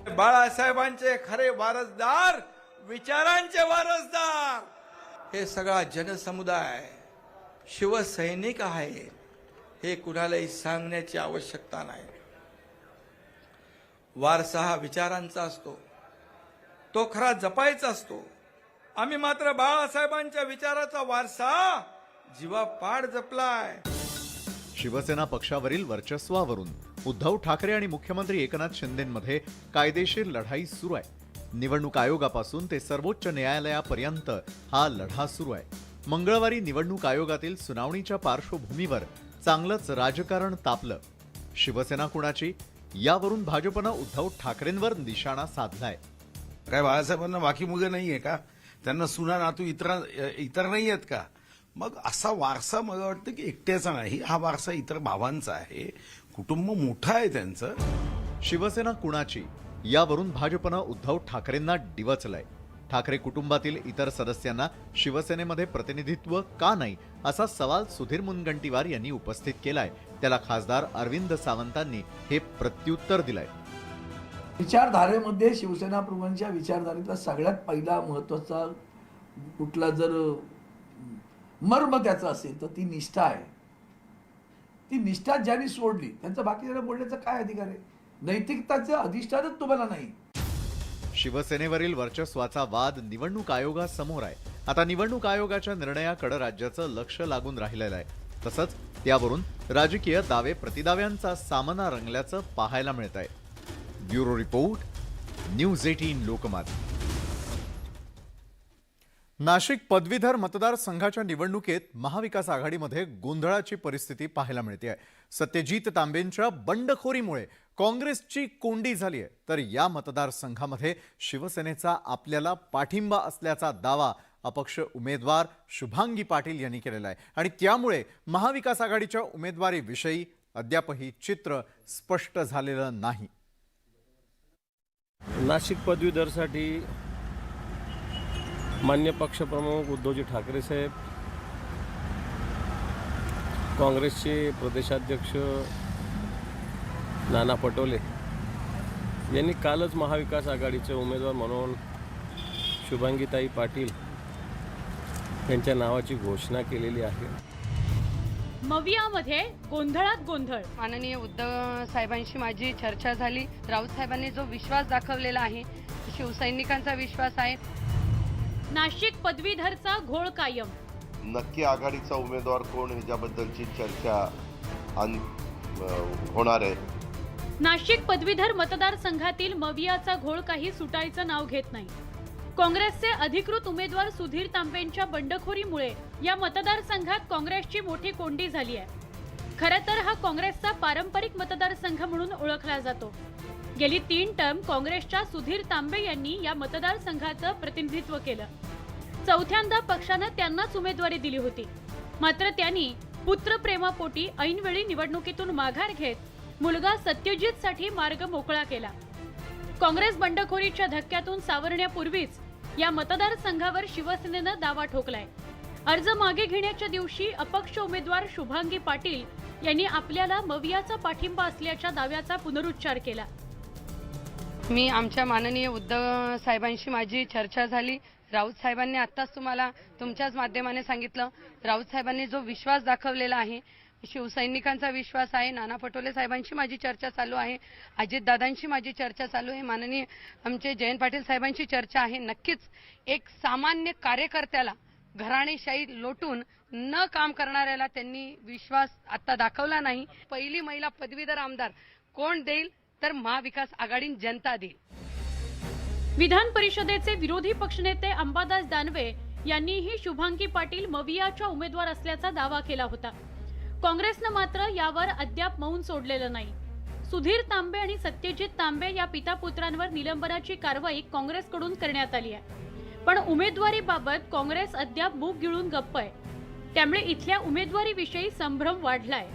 बाळासाहेबांचे खरे वारसदार, विचारांचे वारसदार हे सगळा जनसमुदाय शिवसैनिक आहे हे कुणालाही सांगण्याची आवश्यकता नाही. वारसा हा विचारांचा असतो, तो खरा जपायचा असतो. आम्ही मात्र बाळासाहेबांच्या विचाराचा वारसा जीवापाड जपलाय. शिवसेना पक्षावरील वर्चस्वावरून उद्धव ठाकरे आणि मुख्यमंत्री एकनाथ शिंदेंमध्ये कायदेशीर लढाई सुरू आहे. निवडणूक आयोगापासून ते सर्वोच्च न्यायालयापर्यंत हा लढा सुरू आहे. मंगळवारी निवडणूक आयोगातील सुनावणीच्या पार्श्वभूमीवर चांगलंच राजकारण तापलं. शिवसेना कुणाची यावरून भाजपनं उद्धव ठाकरेंवर निशाणा साधलाय. काय बाळासाहेबांना बाकी मुलं नाहीये का? त्यांना सुना नातू इतर नाही आहेत का? मग असा वारसा मला वाटतं की एकट्याचा नाही, हा वारसा इतर भावांचा आहे. कुटुंब मोठं आहे त्यांचं. शिवसेना कुणाची यावरून भाजपनं उद्धव ठाकरेंना डिवचलंय. ठाकरे कुटुंबातील इतर सदस्यांना शिवसेनेमध्ये प्रतिनिधित्व का नाही असा सवाल सुधीर मुनगंटीवार यांनी उपस्थित केलाय. त्याला खासदार अरविंद सावंतांनी हे प्रत्युत्तर दिलंय. विचारधारेमध्ये शिवसेना प्रमुखांच्या विचारधारेतला सगळ्यात पहिला महत्वाचा कुठला जर मर्म त्याचा असेल तर ती निष्ठा आहे. ती निष्ठा ज्यांनी सोडली त्यांचा बाकीच्या बोलण्याचा काय अधिकार आहे? नैतिकताचं अधिष्ठानच तुम्हाला नाही. शिवसेनेवरील वर्चस्वाचा वाद निवडणूक आयोगासमोर आहे. आता निवडणूक आयोगाच्या निर्णयाकडे राज्याचं लक्ष लागून राहिलेलं आहे. तसंच त्यावरून राजकीय दावे प्रतिदाव्यांचा सामना रंगल्याचं पाहायला मिळत आहे. Bureau report, news 18 Lokmat. Nashik पदवीधर मतदारसंघाच्या निवडणुकीत महाविकास आघाडीमध्ये गोंधळाची परिस्थिती पाहायला मिळते. सत्यजित तांबेंच्या बंडखोरीमुळे काँग्रेसची कोंडी झाली आहे. तर या मतदारसंघामध्ये शिवसेनेचा आपल्याला पाठिंबा असल्याचा दावा अपक्ष उमेदवार शुभांगी पाटील यांनी केलेला आहे. आणि त्यामुळे महाविकास आघाडीच्या उमेदवारीविषयी अद्यापही चित्र स्पष्ट झालेलं नाही. नाशिक पदवीधरसाठी मान्य पक्षप्रमुख उद्धवजी ठाकरे साहेब, काँग्रेसचे प्रदेशाध्यक्ष नाना पटोले यांनी कालच महाविकास आघाडीचे उमेदवार म्हणून शुभांगीताई पाटील यांच्या नावाची घोषणा केलेली आहे. मवियामध्ये गोंधळात गोंधळ. माननीय उद्धव साहेबांशी माझी चर्चा झाली. राऊत साहेबांनी जो विश्वास दाखवलेला आहे, शिवसैनिकांचा विश्वास आहे. नाशिक पदवीधरचा घोळ कायम. नक्की आघाडीचा उमेदवार कोण ह्याच्याबद्दलची चर्चा होणार आहे. नाशिक पदवीधर मतदारसंघातील मवियाचा घोळ काही सुटायचं नाव घेत नाही. काँग्रेसचे अधिकृत उमेदवार सुधीर तांबेंच्या बंडखोरीमुळे या मतदारसंघात काँग्रेसची मोठी कोंडी झाली आहे. खरं तर हा काँग्रेसचा पारंपरिक मतदारसंघ म्हणून ओळखला जातो. गेली 3 टर्म काँग्रेसच्या सुधीर तांबे यांनी या मतदारसंघाचं प्रतिनिधित्व केलं. चौथ्यांदा पक्षानं त्यांनाच उमेदवारी दिली होती. मात्र त्यांनी पुत्रप्रेमापोटी ऐनवेळी निवडणुकीतून माघार घेत मुलगा सत्यजितसाठी मार्ग मोकळा केला. काँग्रेस बंडखोरीच्या धक्क्यातून सावरण्यापूर्वीच या मतदारसंघावर शिवसेनेनं दावा ठोकलाय. अर्ज मागे घेण्याच्या दिवशी अपक्ष उमेदवार शुभांगी पाटील यांनी आपल्याला मवियाचा पाठिंबा असल्याच्या दाव्याचा पुनरुच्चार केला. मी आमच्या माननीय उद्धव साहेबांशी माझी चर्चा झाली. राऊत साहेबांनी आत्ताच तुम्हाला तुमच्याच माध्यमाने सांगितलं, राऊत साहेबांनी जो विश्वास दाखवलेला आहे, शिवसैनिकांचा विश्वास आहे. नाना पटोले साहेबांशी माझी चर्चा चालू आहे, अजितदादांशी माझी चर्चा चालू आहे, माननीय आमचे जयंत पाटील साहेबांची चर्चा आहे. नक्कीच एक सामान्य कार्यकर्त्याला घराणेशाही लोटून न काम करणाऱ्याला त्यांनी विश्वास आता दाखवला नाही. पहिली महिला पदवीधर आमदार कोण देईल तर महाविकास आघाडी जनता देईल. विधान परिषदेचे विरोधी पक्षनेते अंबादास दानवे यांनीही शुभांगी पाटील मवियाच्या उमेदवार असल्याचा दावा केला होता. काँग्रेसनं मात्र यावर अद्याप मौन सोडलेलं नाही. सुधीर तांबे आणि सत्यजित तांबे या पिता पुत्रांवर निलंबनाची कारवाई काँग्रेसकडून करण्यात आली आहे. पण उमेदवारीबाबत काँग्रेस अद्याप मूग गिळून गप्प आहे. त्यामुळे इथल्या उमेदवारीविषयी संभ्रम वाढलाय.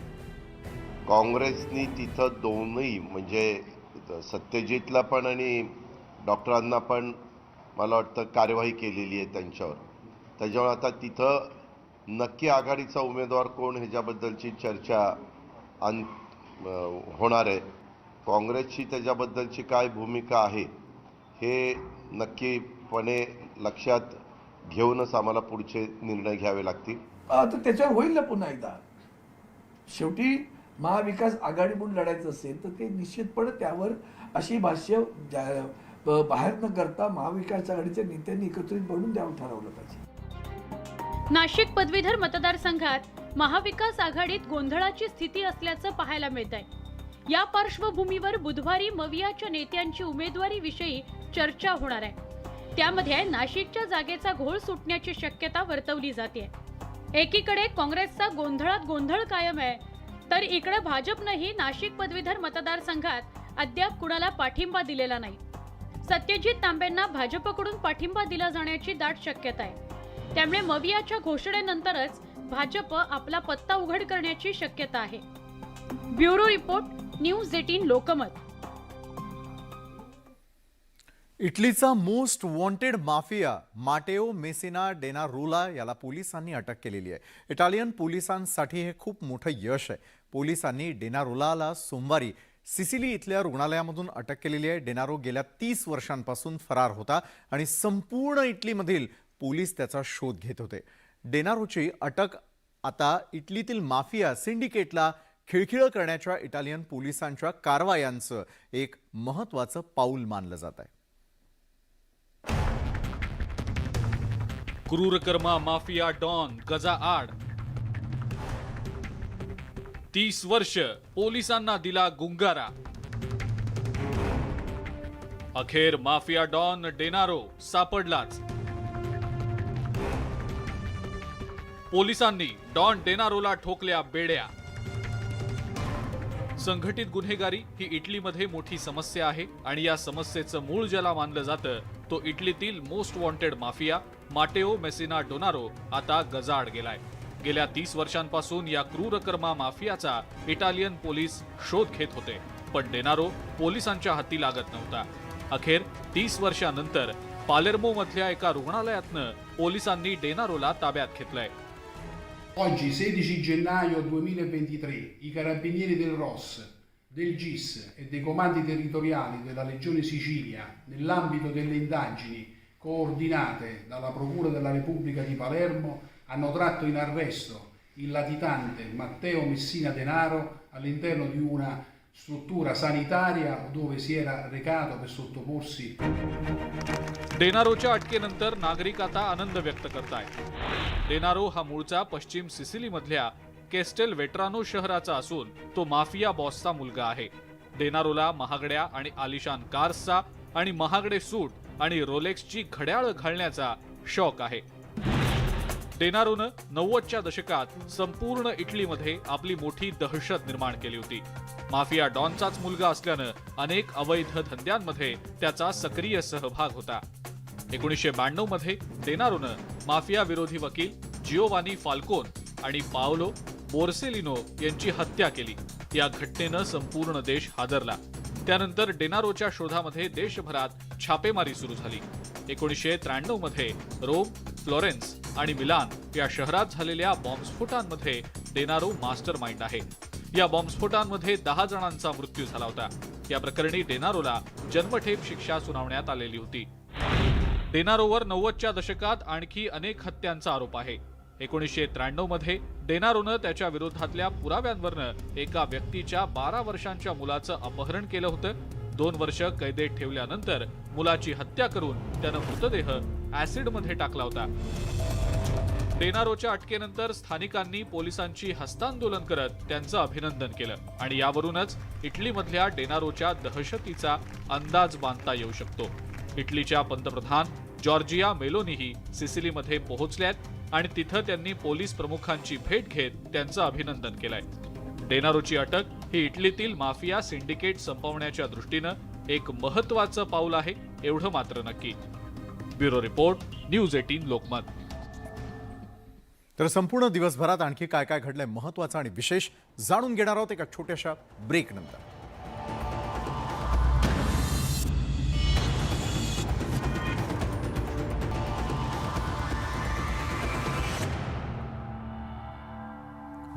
काँग्रेसनी तिथं दोन्ही म्हणजे सत्यजितला पण आणि डॉक्टरांना पण मला वाटतं कार्यवाही केलेली आहे त्यांच्यावर. त्याच्यामुळे आता तिथं नक्की आघाडीचा उमेदवार कोण ह्याच्याबद्दलची चर्चा होणार आहे. काँग्रेसची त्याच्याबद्दलची काय भूमिका आहे हे नक्कीपणे लक्षात घेऊनच आम्हाला पुढचे निर्णय घ्यावे लागतील. तर त्याच्यावर होईल ना पुन्हा एकदा. शेवटी महाविकास आघाडी म्हणून लढायचं असेल तर ते निश्चितपणे त्यावर अशी भाष्य बाहेर न करता महाविकास आघाडीच्या नेत्यांनी एकत्रित बनवून द्यावं ठरवलं पाहिजे. नाशिक पदवीधर मतदारसंघात महाविकास आघाडीत गोंधळाची स्थिती असल्याचं पाहायला मिळत आहे. या पार्श्वभूमीवर बुधवारी मवियाच्या नेत्यांची उमेदवारी विषयी चर्चा होणार आहे. त्यामध्ये नाशिकच्या जागेचा घोळ सुटण्याची शक्यता वर्तवली जाते. एकीकडे काँग्रेसचा गोंधळात गोंधळ कायम आहे, तर इकडे भाजपनंही नाशिक पदवीधर मतदारसंघात अद्याप कुणाला पाठिंबा दिलेला नाही. सत्यजित तांबेंना भाजपकडून पाठिंबा दिला जाण्याची दाट शक्यता आहे. त्यामुळे मवियाच्या घोषणेनंतरच भाजप आपला पत्ता उघड करण्याची शक्यता आहे. Bureau report, news 18 Lokmat. इटलीचा मोस्ट वॉन्टेड माफिया माटेओ मेसिना डेनारोला याला पोलिसांनी अटक केलेली आहे. इटालियन पोलिसांसाठी हे खूप मोठं यश आहे. पोलिसांनी डेनारोलाला सोमवारी सिसिली इथल्या रुग्णालयामधून अटक केलेली आहे. डेनारो गेल्या 30 वर्षांपासून फरार होता आणि संपूर्ण इटलीमधील पोलीस त्याचा शोध घेत होते. डेनारोची अटक आता इटलीतील माफिया सिंडिकेटला खिळखिळं करण्याच्या इटालियन पोलिसांच्या कारवायांचं एक महत्त्वाचं पाऊल मानलं जात आहे. क्रूरकर्मा माफिया डॉन गजा आड. 30 वर्ष पोलिसांना दिला गुंगारा. अखेर माफिया डॉन डेनारो सापडलाच. पोलिसांनी डॉन डेनारोला ठोकल्या बेड्या. संघटित गुन्हेगारी ही इटलीमध्ये मोठी समस्या आहे आणि या समस्येचं मूळ ज्याला मानलं जातं तो इटलीतील मोस्ट वॉन्टेड माफिया माटेओ मेसिना डेनारो आता गजाआड गेलाय. गेल्या 30 वर्षांपासून या क्रूरकर्मा माफियाचा इटालियन पोलीस शोध घेत होते, पण डेनारो पोलिसांच्या हाती लागत नव्हता. अखेर 30 वर्षांनंतर पालेर्मो मधल्या एका रुग्णालयातनं पोलिसांनी डेनारोला ताब्यात घेतलंय. Oggi, 16 gennaio 2023, i carabinieri del ROS, del GIS e dei comandi territoriali della Legione Sicilia, nell'ambito delle indagini coordinate dalla Procura della Repubblica di Palermo, hanno tratto in arresto il latitante Matteo Messina Denaro all'interno di una struttura sanitaria dove si era recato per sottoporsi. डेनारोच्या अटकेनंतर नागरिक आता आनंद व्यक्त करतायत. डेनारो हा मूळचा पश्चिम Sicily मधल्या केस्टेल वेट्रानो शहराचा असून तो माफिया बॉसचा मुलगा आहे. डेनारोला महागड्या आणि आलिशान कार्सचा आणि महागडे सूट आणि रोलेक्सची घड्याळ घालण्याचा शौक आहे. डेनारोनं 90च्या दशकात संपूर्ण इटलीमध्ये आपली मोठी दहशत निर्माण केली होती. माफिया डॉनचाच मुलगा असल्यानं अनेक अवैध धंद्यांमध्ये त्याचा सक्रिय सहभाग होता. 1992 मध्ये डेनारोनं माफिया विरोधी वकील जिओवानी फाल्कोन आणि पाओलो बोर्सेलिनो यांची हत्या केली. या घटनेनं संपूर्ण देश हादरला. त्यानंतर डेनारोच्या शोधामध्ये देशभरात छापेमारी सुरू झाली. 1993 मध्ये रोम, फ्लोरेन्स आणि मिलान या शहरात झालेल्या बॉम्बस्फोटांमध्ये डेनारो मास्टर माइंड आहे. या बॉम्बस्फोटांमध्ये 10 जणांचा मृत्यू झाला होता. या प्रकरणी डेनारोला जन्मठेप शिक्षा सुनावण्यात आलेली होती. डेनारोवर 90च्या दशकात आणखी अनेक हत्यांचा आरोप आहे. 1993 मध्ये डेनारोनं त्याच्या विरोधातल्या पुराव्यांवरनं एका व्यक्तीच्या 12 वर्षांच्या मुलाचं अपहरण केलं होतं. 2 वर्ष कैदेत ठेवल्यानंतर मुलाची हत्या करून त्यानं मृतदेह ऍसिडमध्ये टाकला होता. डेनारोच्या अटकेनंतर स्थानिकांनी पोलिसांची हस्तांदोलन करत त्यांचं अभिनंदन केलं आणि यावरूनच इटलीमधल्या डेनारोच्या दहशतीचा अंदाज बांधता येऊ शकतो. इटलीच्या पंतप्रधान जॉर्जिया मेलोनीही सिसिलीमध्ये पोहोचल्यात आणि तिथं त्यांनी पोलीस प्रमुखांची भेट घेत त्यांचं अभिनंदन केलंय. डेनारोची अटक ही इटलीतील माफिया सिंडिकेट संपवण्याच्या दृष्टीनं एक महत्त्वाचं पाऊल आहे, एवढं मात्र नक्की. Bureau report, news 18 Lokmat. तर संपूर्ण दिवसभरात आणखी काय काय घडलंय महत्त्वाचं आणि विशेष जाणून घेणार आहोत एका छोट्याशा ब्रेक नंतर.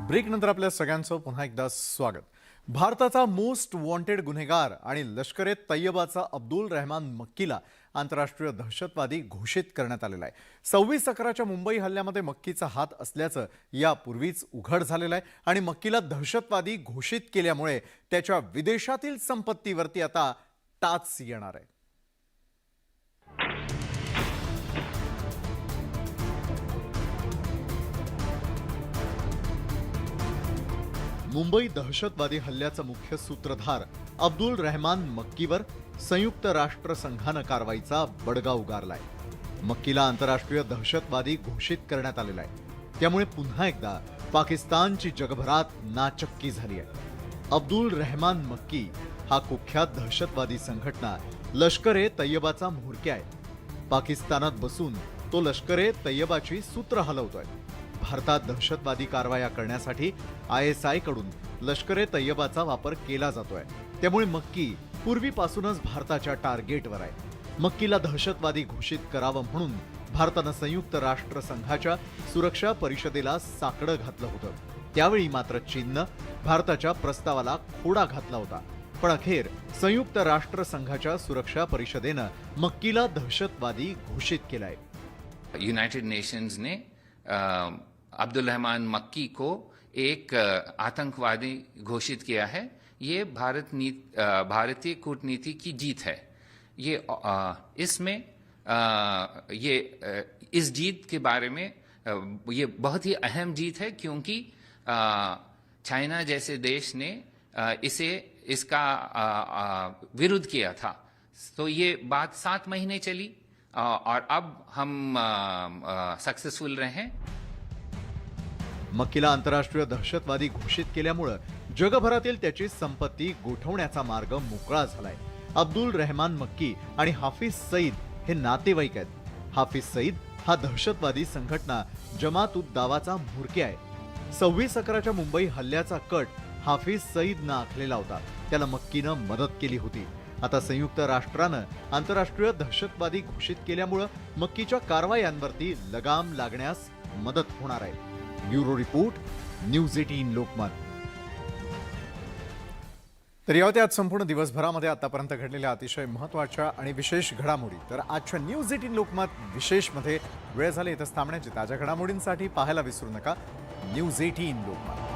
ब्रेक नंतर आपल्या सगळ्यांचं पुन्हा एकदा स्वागत. भारताचा मोस्ट वॉन्टेड गुन्हेगार आणि लष्कर-ए तय्यबाचा अब्दुल रहमान मक्कीला आंतरराष्ट्रीय दहशतवादी घोषित करण्यात आलेला आहे. 26/11च्या मुंबई हल्ल्यामध्ये मक्कीचा हात असल्याचं यापूर्वीच उघड झालेलं आहे आणि मक्कीला दहशतवादी घोषित केल्यामुळे त्याच्या विदेशातील संपत्तीवरती आता टाच येणार आहे. मुंबई दहशतवादी हल्ल्याचा मुख्य सूत्रधार अब्दुल रहमान मक्कीवर संयुक्त राष्ट्र संघानं कारवाईचा बडगा उगारलाय. मक्कीला आंतरराष्ट्रीय दहशतवादी घोषित करण्यात आलेला आहे. त्यामुळे पुन्हा एकदा पाकिस्तानची जगभरात नाचक्की झाली आहे. अब्दुल रहमान मक्की हा कुख्यात दहशतवादी संघटना लष्कर-ए तय्यबाचा म्होरक्या आहे. पाकिस्तानात बसून तो लष्कर-ए तय्यबाची सूत्र हलवतोय. भारतात दहशतवादी कारवाया करण्यासाठी ISI कडून लष्कर-ए तय्यबाचा वापर केला जातोय. त्यामुळे मक्की पूर्वीपासूनच भारताच्या टार्गेटवर आहे. मक्कीला दहशतवादी घोषित करावं म्हणून भारतानं संयुक्त राष्ट्र संघाच्या सुरक्षा परिषदेला साकडं घातलं होतं. त्यावेळी मात्र चीननं भारताच्या प्रस्तावाला खोडा घातला होता. पण अखेर संयुक्त राष्ट्र संघाच्या सुरक्षा परिषदेनं मक्कीला दहशतवादी घोषित केलाय. यूनाइटेड नेशंस ने अब्दुल रहमान मक्की को एक आतंकवादी घोषित किया है. ये भारतीय कूटनीति की जीत है. ये इसमें इस जीत के बारे में ये बहुत ही अहम जीत है क्योंकि चाइना जैसे देश ने इसका विरोध किया था. तो ये बात 7 महीने चली और अब हम सक्सेसफुल रहे. मक्कीला आंतरराष्ट्रीय दहशतवादी घोषित केल्यामुळे जगभरातील त्याची संपत्ती गोठवण्याचा मार्ग मोकळा झालाय. अब्दुल रहमान मक्की आणि हाफिज सईद हे नातेवाईक आहेत. हाफिज सईद हा दहशतवादी संघटना जमात उद दावाचा म्होरक्या आहे. 26/11च्या मुंबई हल्ल्याचा कट हाफिज सईदनं आखलेला होता. त्याला मक्कीनं मदत केली होती. आता संयुक्त राष्ट्रानं आंतरराष्ट्रीय दहशतवादी घोषित केल्यामुळे मक्कीच्या कारवायांवरती लगाम लागण्यास मदत होणार आहे. Bureau report, news 18 Lokmat. तर या होत्या आज संपूर्ण दिवसभरामध्ये आतापर्यंत घडलेल्या अतिशय महत्त्वाच्या आणि विशेष घडामोडी. तर आजच्या न्यूज 18 लोकमत विशेषमध्ये वेळ झाली इथं थांबण्याची. ताज्या घडामोडींसाठी पाहायला विसरू नका न्यूज 18 लोकमत.